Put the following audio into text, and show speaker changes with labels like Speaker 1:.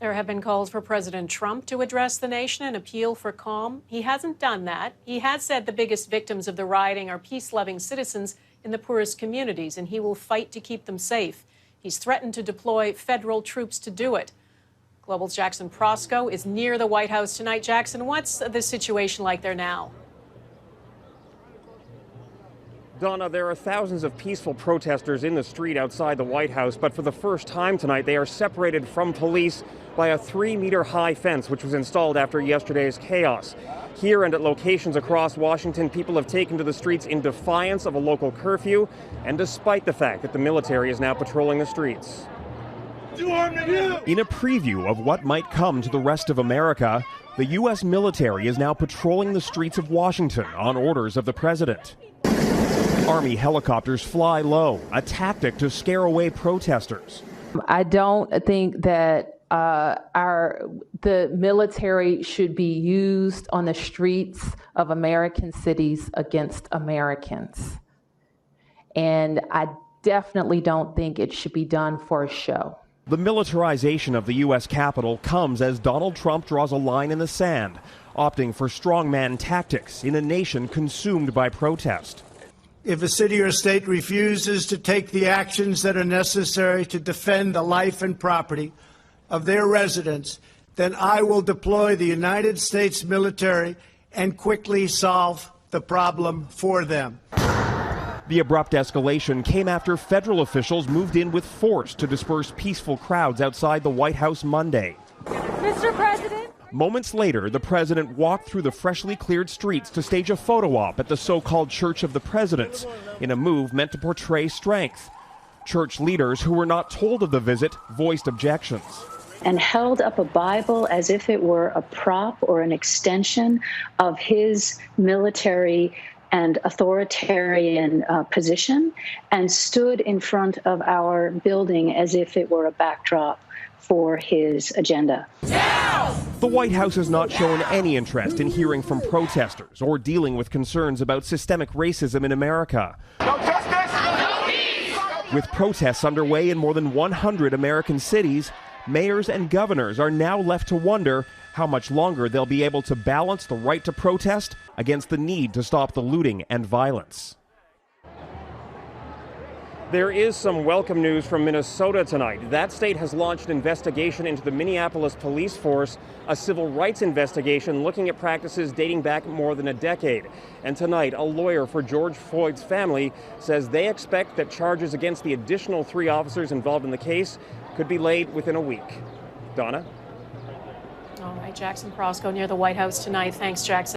Speaker 1: There have been calls for President Trump to address the nation and appeal for calm. He hasn't done that. He has said the biggest victims of the rioting are peace-loving citizens in the poorest communities, and he will fight to keep them safe. He's threatened to deploy federal troops to do it. Global's Jackson Proskow is near the White House tonight. Jackson, what's the situation like there now?
Speaker 2: Donna, there are thousands of peaceful protesters in the street outside the White House, but for the first time tonight, they are separated from police by a 3-meter-high fence, which was installed after yesterday's chaos. Here and at locations across Washington, people have taken to the streets in defiance of a local curfew, and despite the fact that the military is now patrolling the streets. In a preview of what might come to the rest of America, the U.S. military is now patrolling the streets of Washington on orders of the president. Army helicopters fly low, a tactic to scare away protesters.
Speaker 3: I don't think that the military should be used on the streets of American cities against Americans. And I definitely don't think it should be done for a show.
Speaker 2: The militarization of the U.S. Capitol comes as Donald Trump draws a line in the sand, opting for strongman tactics in a nation consumed by protest.
Speaker 4: If a city or state refuses to take the actions that are necessary to defend the life and property of their residents, then I will deploy the United States military and quickly solve the problem for them.
Speaker 2: The abrupt escalation came after federal officials moved in with force to disperse peaceful crowds outside the White House Monday.
Speaker 5: Mr. President.
Speaker 2: Moments later, the president walked through the freshly cleared streets to stage a photo op at the so-called Church of the Presidents, in a move meant to portray strength. Church leaders who were not told of the visit voiced objections.
Speaker 6: And held up a Bible as if it were a prop or an extension of his military and authoritarian position, and stood in front of our building as if it were a backdrop for his agenda.
Speaker 2: The White House has not shown any interest in hearing from protesters or dealing with concerns about systemic racism in America.
Speaker 5: No justice, no peace.
Speaker 2: With protests underway in more than 100 American cities, mayors and governors are now left to wonder how much longer they'll be able to balance the right to protest against the need to stop the looting and violence. There is some welcome news from Minnesota tonight. That state has launched an investigation into the Minneapolis police force, a civil rights investigation looking at practices dating back more than a decade. And tonight, a lawyer for George Floyd's family says they expect that charges against the additional 3 officers involved in the case could be laid within a week. Donna?
Speaker 1: All right, Jackson Proskow near the White House tonight. Thanks, Jackson.